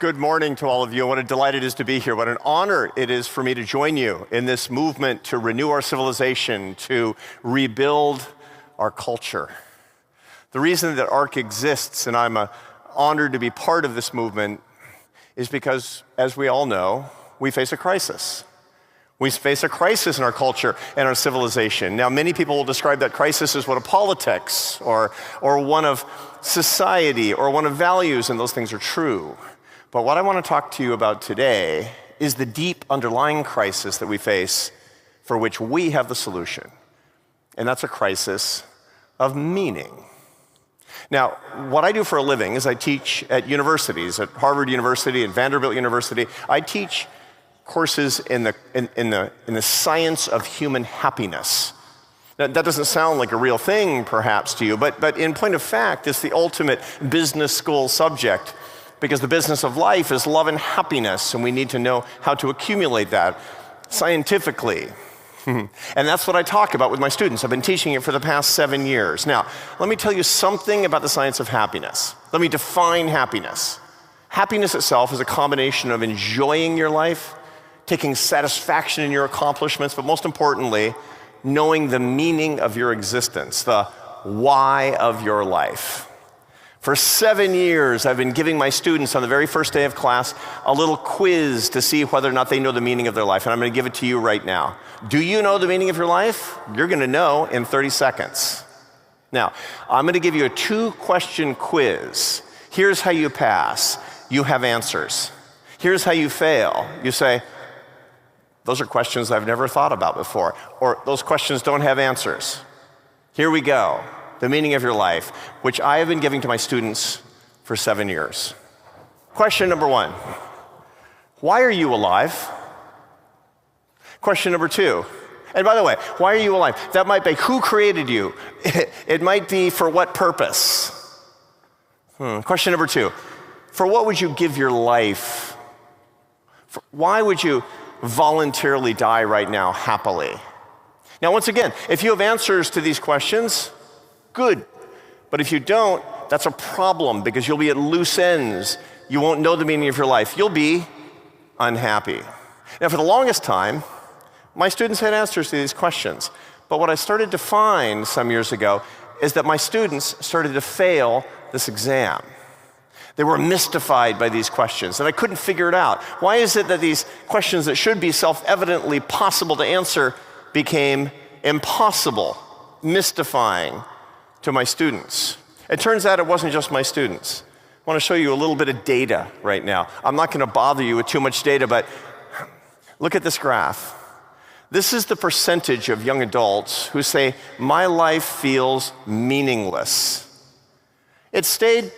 Good morning to all of you. What a delight it is to be here. What an honor it is for me to join you in this movement to renew our civilization, to rebuild our culture. The reason that ARC exists, and I'm honored to be part of this movement, is because, as we all know, we face a crisis. We face a crisis in our culture and our civilization. Now, many people will describe that crisis as one of politics or one of society or one of values, and those things are true. But what I want to talk to you about today is the deep underlying crisis that we face for which we have the solution. And that's a crisis of meaning. Now, what I do for a living is I teach at universities, at Harvard University and Vanderbilt University. I teach courses in the science of human happiness. That doesn't sound like a real thing, perhaps, to you, but in point of fact, it's the ultimate business school subject, because the business of life is love and happiness, and we need to know how to accumulate that scientifically. And that's what I talk about with my students. I've been teaching it for the past 7 years. Now, let me tell you something about the science of happiness. Let me define happiness. Happiness itself is a combination of enjoying your life, taking satisfaction in your accomplishments, but most importantly, knowing the meaning of your existence, the why of your life. For 7 years, I've been giving my students on the very first day of class a little quiz to see whether or not they know the meaning of their life, and I'm going to give it to you right now. Do you know the meaning of your life? You're going to know in 30 seconds. Now, I'm going to give you a 2-question quiz. Here's how you pass. You have answers. Here's how you fail. You say, those are questions I've never thought about before, or those questions don't have answers. Here we go. The meaning of your life, which I have been giving to my students for 7 years. Question number 1, why are you alive? Question number 2, and by the way, why are you alive? That might be who created you. It might be for what purpose? Question number 2, for what would you give your life? Why would you voluntarily die right now happily? Now, once again, if you have answers to these questions, good. But if you don't, that's a problem, because you'll be at loose ends. You won't know the meaning of your life. You'll be unhappy. Now, for the longest time, my students had answers to these questions. But what I started to find some years ago is that my students started to fail this exam. They were mystified by these questions, and I couldn't figure it out. Why is it that these questions that should be self-evidently possible to answer became impossible, mystifying to my students? It turns out it wasn't just my students. I want to show you a little bit of data right now. I'm not going to bother you with too much data, but look at this graph. This is the percentage of young adults who say, my life feels meaningless. It stayed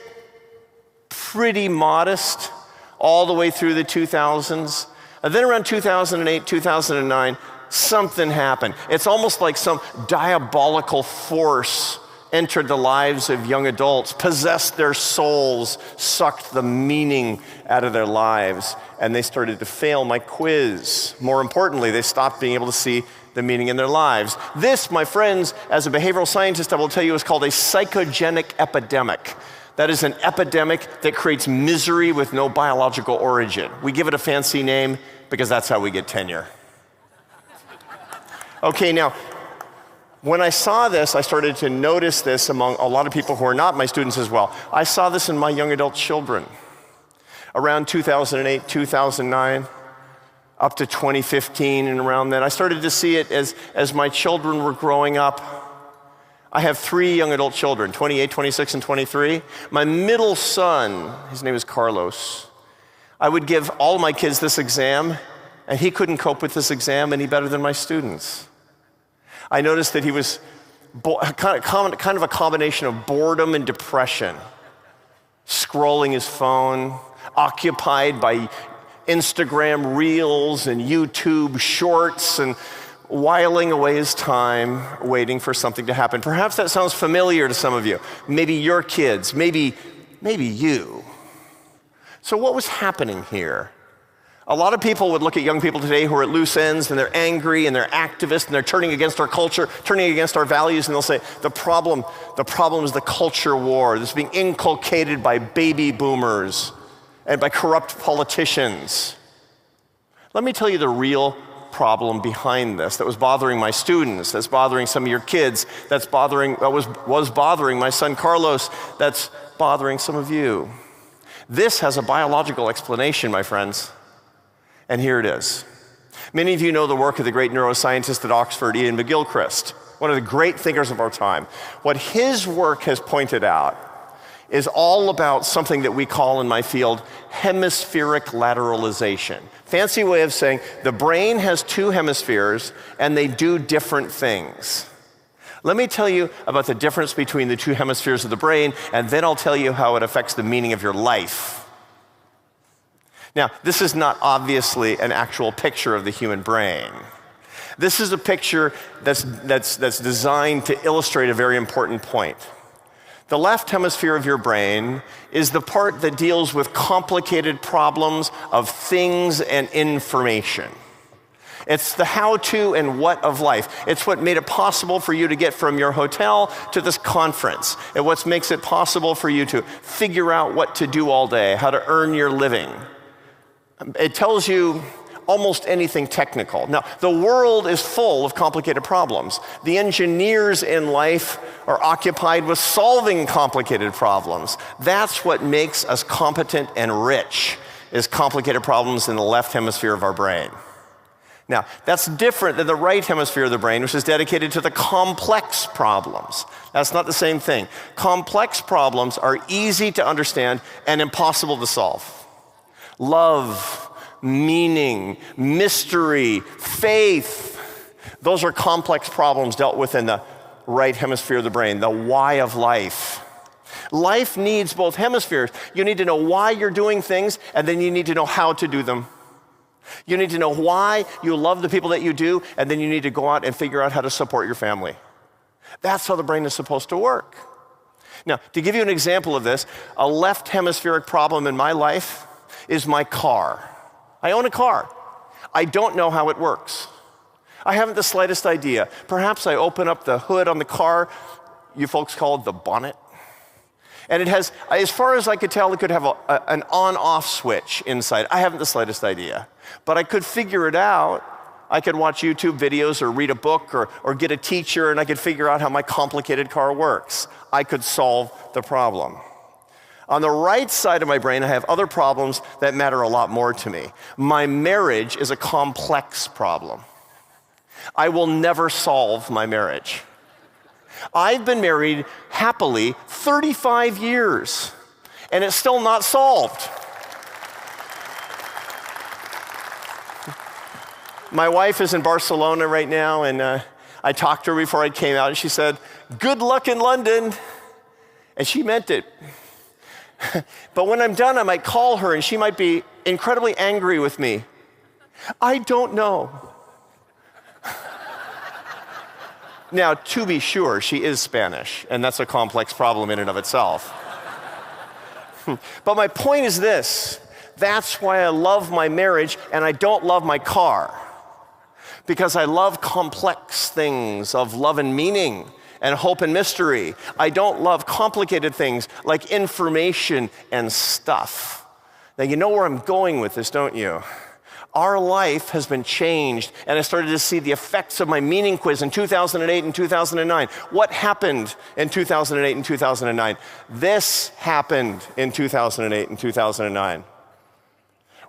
pretty modest all the way through the 2000s. And then around 2008, 2009, something happened. It's almost like some diabolical force entered the lives of young adults, possessed their souls, sucked the meaning out of their lives, and they started to fail my quiz. More importantly, they stopped being able to see the meaning in their lives. This, my friends, as a behavioral scientist, I will tell you, is called a psychogenic epidemic. That is an epidemic that creates misery with no biological origin. We give it a fancy name because that's how we get tenure. Okay, now, when I saw this, I started to notice this among a lot of people who are not my students as well. I saw this in my young adult children. Around 2008, 2009, up to 2015 and around then, I started to see it as my children were growing up. I have 3 young adult children, 28, 26, and 23. My middle son, his name is Carlos. I would give all my kids this exam, and he couldn't cope with this exam any better than my students. I noticed that he was kind of a combination of boredom and depression, scrolling his phone, occupied by Instagram Reels and YouTube Shorts, and whiling away his time waiting for something to happen. Perhaps that sounds familiar to some of you. Maybe your kids, maybe you. So what was happening here? A lot of people would look at young people today who are at loose ends, and they're angry, and they're activists, and they're turning against our culture, turning against our values, and they'll say, the problem is the culture war that's being inculcated by baby boomers. and by corrupt politicians. Let me tell you the real problem behind this that was bothering my students, that's bothering some of your kids, that was bothering my son Carlos, that's bothering some of you. This has a biological explanation, my friends, and here it is. Many of you know the work of the great neuroscientist at Oxford, Ian McGilchrist, one of the great thinkers of our time. What his work has pointed out is all about something that we call in my field hemispheric lateralization. Fancy way of saying the brain has two hemispheres and they do different things. Let me tell you about the difference between the two hemispheres of the brain, and then I'll tell you how it affects the meaning of your life. Now, this is not obviously an actual picture of the human brain. This is a picture that's designed to illustrate a very important point. The left hemisphere of your brain is the part that deals with complicated problems of things and information. It's the how-to and what of life. It's what made it possible for you to get from your hotel to this conference. And what makes it possible for you to figure out what to do all day, how to earn your living. It tells you almost anything technical. Now, the world is full of complicated problems. The engineers in life are occupied with solving complicated problems. That's what makes us competent and rich, is complicated problems in the left hemisphere of our brain. Now, that's different than the right hemisphere of the brain, which is dedicated to the complex problems. That's not the same thing. Complex problems are easy to understand and impossible to solve. Love, meaning, mystery, faith, those are complex problems dealt with in the right hemisphere of the brain, the why of life. Life needs both hemispheres. You need to know why you're doing things, and then you need to know how to do them. You need to know why you love the people that you do, and then you need to go out and figure out how to support your family. That's how the brain is supposed to work. Now, to give you an example of this, a left hemispheric problem in my life is my car. I own a car. I don't know how it works. I haven't the slightest idea. Perhaps I open up the hood on the car, you folks call it the bonnet, and it has, as far as I could tell, it could have an on-off switch inside. I haven't the slightest idea. But I could figure it out. I could watch YouTube videos or read a book or get a teacher, and I could figure out how my complicated car works. I could solve the problem. On the right side of my brain, I have other problems that matter a lot more to me. My marriage is a complex problem. I will never solve my marriage. I've been married happily 35 years, and it's still not solved. My wife is in Barcelona right now, and I talked to her before I came out, and she said, "Good luck in London." And she meant it. But when I'm done, I might call her, and she might be incredibly angry with me. I don't know. Now, to be sure, she is Spanish, and that's a complex problem in and of itself. But my point is this: that's why I love my marriage, and I don't love my car. Because I love complex things of love and meaning and hope and mystery. I don't love complicated things like information and stuff. Now, you know where I'm going with this, don't you? Our life has been changed, and I started to see the effects of my meaning quiz in 2008 and 2009. What happened in 2008 and 2009? This happened in 2008 and 2009.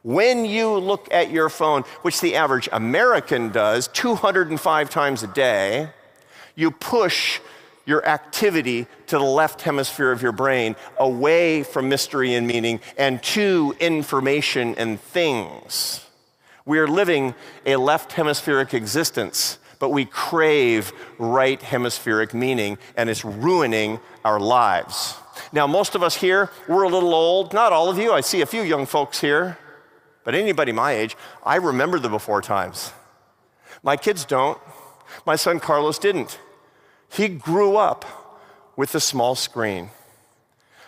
When you look at your phone, which the average American does 205 times a day, you push your activity to the left hemisphere of your brain, away from mystery and meaning, and to information and things. We are living a left hemispheric existence, but we crave right hemispheric meaning, and it's ruining our lives. Now, most of us here, we're a little old. Not all of you. I see a few young folks here. But anybody my age, I remember the before times. My kids don't. My son Carlos didn't. He grew up with a small screen.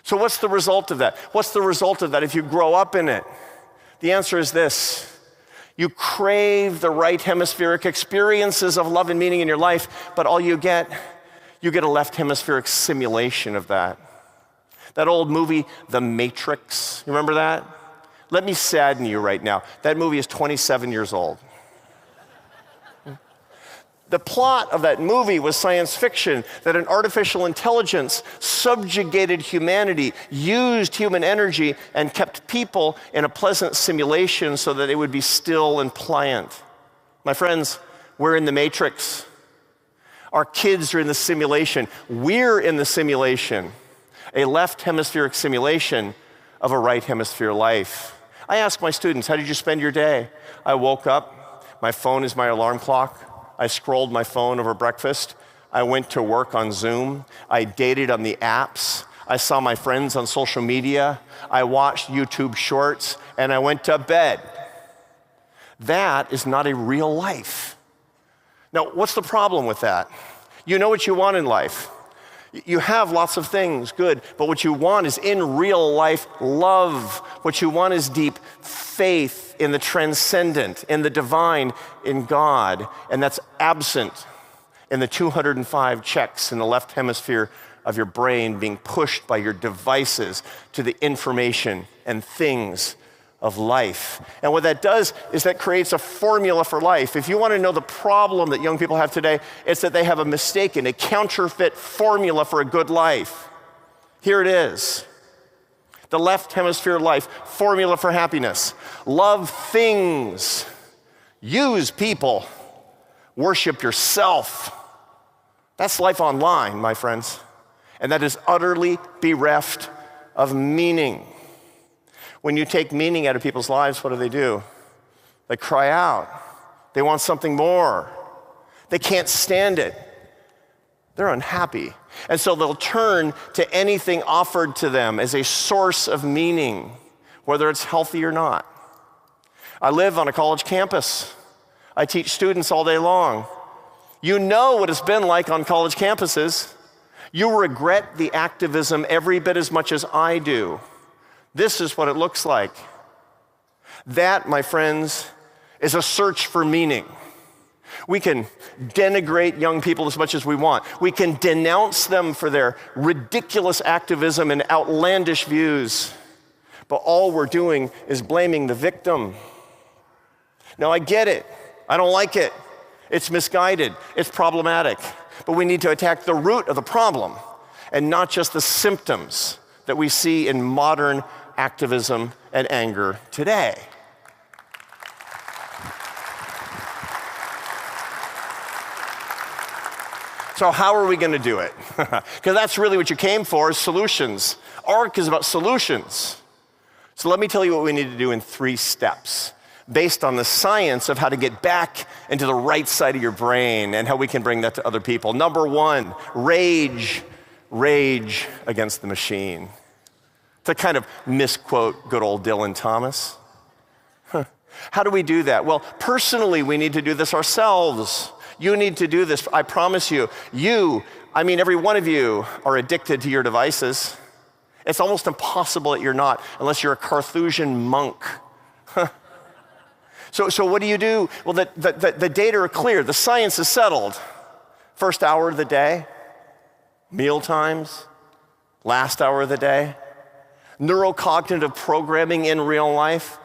So what's the result of that? What's the result of that if you grow up in it? The answer is this: you crave the right hemispheric experiences of love and meaning in your life, but all you get a left hemispheric simulation of that. That old movie, The Matrix, you remember that? Let me sadden you right now. That movie is 27 years old. The plot of that movie was science fiction, that an artificial intelligence subjugated humanity, used human energy, and kept people in a pleasant simulation so that they would be still and pliant. My friends, we're in the Matrix. Our kids are in the simulation. We're in the simulation, a left hemispheric simulation of a right hemisphere life. I ask my students, how did you spend your day? I woke up, my phone is my alarm clock. I scrolled my phone over breakfast. I went to work on Zoom. I dated on the apps. I saw my friends on social media. I watched YouTube shorts, and I went to bed. That is not a real life. Now, what's the problem with that? You know what you want in life. You have lots of things, good, but what you want is in real life love. What you want is deep faith in the transcendent, in the divine, in God, and that's absent in the 205 checks in the left hemisphere of your brain being pushed by your devices to the information and things of life. And what that does is that creates a formula for life. If you want to know the problem that young people have today, it's that they have a mistaken, a counterfeit formula for a good life. Here it is. The left hemisphere life, formula for happiness. Love things, use people, worship yourself. That's life online, my friends. And that is utterly bereft of meaning. When you take meaning out of people's lives, what do? They cry out. They want something more. They can't stand it. They're unhappy. And so they'll turn to anything offered to them as a source of meaning, whether it's healthy or not. I live on a college campus. I teach students all day long. You know what it's been like on college campuses. You regret the activism every bit as much as I do. This is what it looks like. That, my friends, is a search for meaning. We can denigrate young people as much as we want. We can denounce them for their ridiculous activism and outlandish views. But all we're doing is blaming the victim. Now, I get it. I don't like it. It's misguided. It's problematic. But we need to attack the root of the problem and not just the symptoms that we see in modern activism and anger today. So how are we going to do it? Because that's really what you came for, is solutions. ARC is about solutions. So let me tell you what we need to do in 3 steps, based on the science of how to get back into the right side of your brain and how we can bring that to other people. Number 1, rage against the machine. To kind of misquote good old Dylan Thomas. How do we do that? Well, personally, we need to do this ourselves. You need to do this, I promise you. Every one of you are addicted to your devices. It's almost impossible that you're not, unless you're a Carthusian monk. So what do? Well, the data are clear. The science is settled. First hour of the day, meal times, last hour of the day, neurocognitive programming in real life.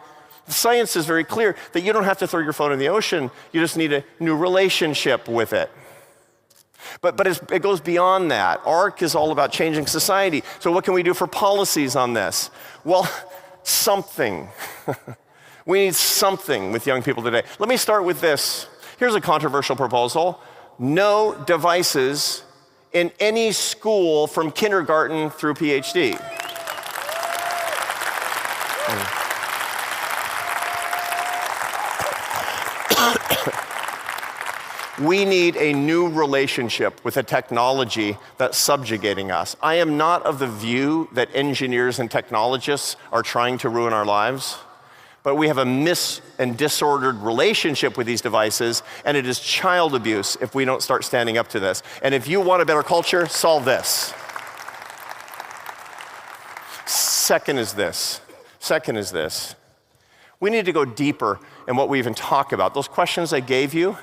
The science is very clear that you don't have to throw your phone in the ocean. You just need a new relationship with it. But it goes beyond that. ARC is all about changing society. So what can we do for policies on this? Well, something. We need something with young people today. Let me start with this. Here's a controversial proposal. No devices in any school from kindergarten through PhD. We need a new relationship with a technology that's subjugating us. I am not of the view that engineers and technologists are trying to ruin our lives, but we have a and disordered relationship with these devices, and it is child abuse if we don't start standing up to this. And if you want a better culture, solve this. Second is this. We need to go deeper in what we even talk about. Those questions I gave you,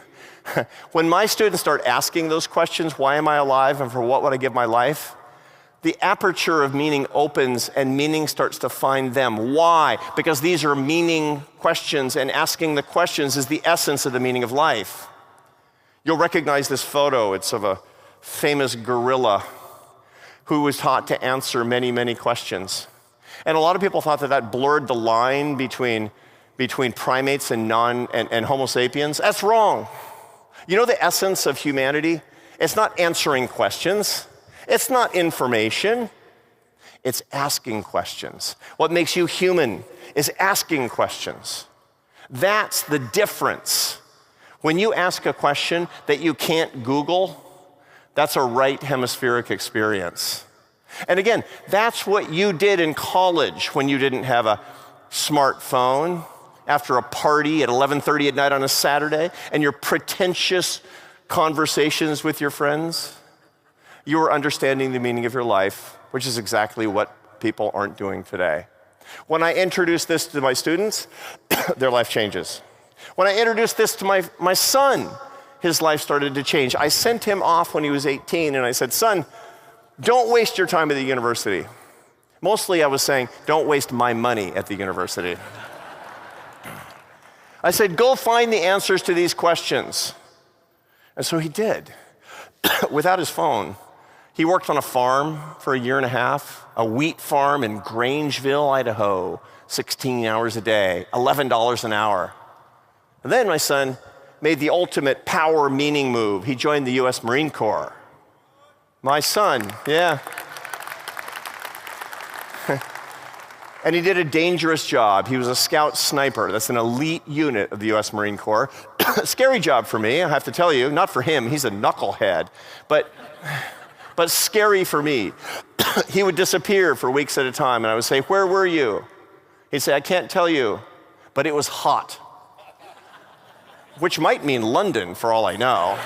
when my students start asking those questions, why am I alive and for what would I give my life? the aperture of meaning opens and meaning starts to find them. Why? Because these are meaning questions, and asking the questions is the essence of the meaning of life. You'll recognize this photo. It's of a famous gorilla who was taught to answer many, many questions. And a lot of people thought that that blurred the line between primates and Homo sapiens. That's wrong. You know the essence of humanity? It's not answering questions. It's not information. It's asking questions. What makes you human is asking questions. That's the difference. When you ask a question that you can't Google, that's a right hemispheric experience. And again, that's what you did in college when you didn't have a smartphone after a party at 11:30 at night on a Saturday and your pretentious conversations with your friends. You were understanding the meaning of your life, which is exactly what people aren't doing today. When I introduce this to my students, their life changes. When I introduced this to my son, his life started to change. I sent him off when he was 18, and I said, son, don't waste your time at the university. Mostly I was saying, don't waste my money at the university. I said, go find the answers to these questions. And so he did. Without his phone, he worked on a farm for a year and a half, a wheat farm in Grangeville, Idaho, 16 hours a day, $11 an hour. And then my son made the ultimate power meaning move. He joined the US Marine Corps. My son, yeah. And he did a dangerous job. He was a scout sniper. That's an elite unit of the US Marine Corps. Scary job for me, I have to tell you. Not for him, he's a knucklehead. But scary for me. He would disappear for weeks at a time, and I would say, where were you? He'd say, I can't tell you, but it was hot. Which might mean London, for all I know.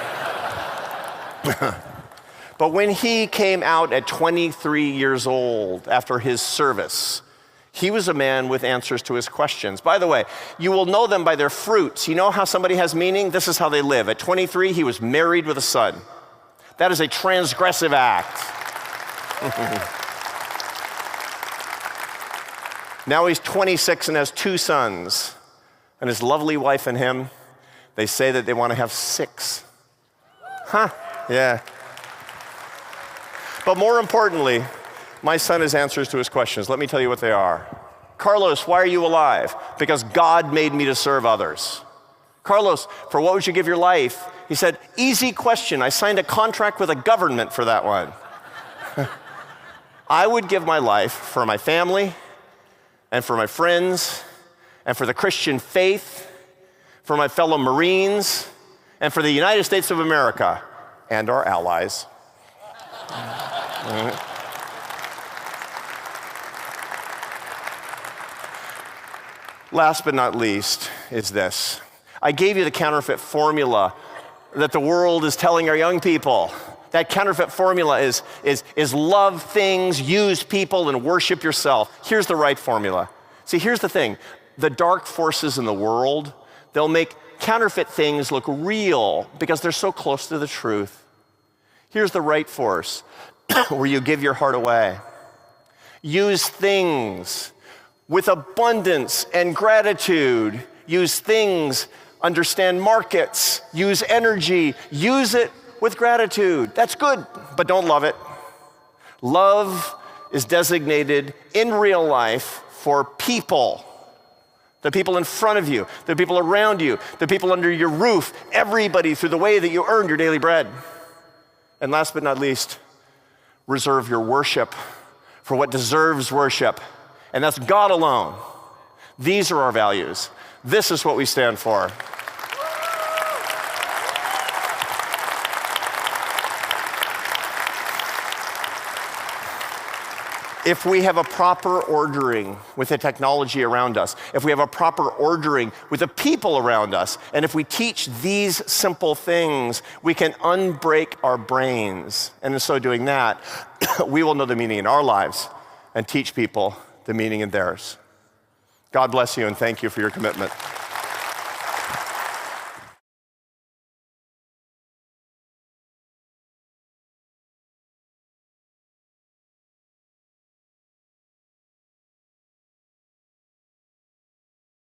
But when he came out at 23 years old after his service, he was a man with answers to his questions. By the way, you will know them by their fruits. You know how somebody has meaning? This is how they live. At 23, he was married with a son. That is a transgressive act. Now he's 26 and has 2 sons. And his lovely wife and him, they say that they want to have 6. Huh, yeah. But more importantly, my son has answers to his questions. Let me tell you what they are. Carlos, why are you alive? Because God made me to serve others. Carlos, for what would you give your life? He said, easy question. I signed a contract with a government for that one. I would give my life for my family and for my friends and for the Christian faith, for my fellow Marines, and for the United States of America and our allies. Last but not least is this. I gave you the counterfeit formula that the world is telling our young people. That counterfeit formula is love things, use people, and worship yourself. Here's the right formula. See, here's the thing. The dark forces in the world, they'll make counterfeit things look real because they're so close to the truth. Here's the right force, where you give your heart away. Use things with abundance and gratitude. Use things, understand markets, use energy, use it with gratitude. That's good, but don't love it. Love is designated in real life for people. The people in front of you, the people around you, the people under your roof, everybody through the way that you earned your daily bread. And last but not least, reserve your worship for what deserves worship, and that's God alone. These are our values. This is what we stand for. If we have a proper ordering with the technology around us, if we have a proper ordering with the people around us, and if we teach these simple things, we can unbreak our brains. And in so doing that, we will know the meaning in our lives and teach people the meaning in theirs. God bless you, and thank you for your commitment.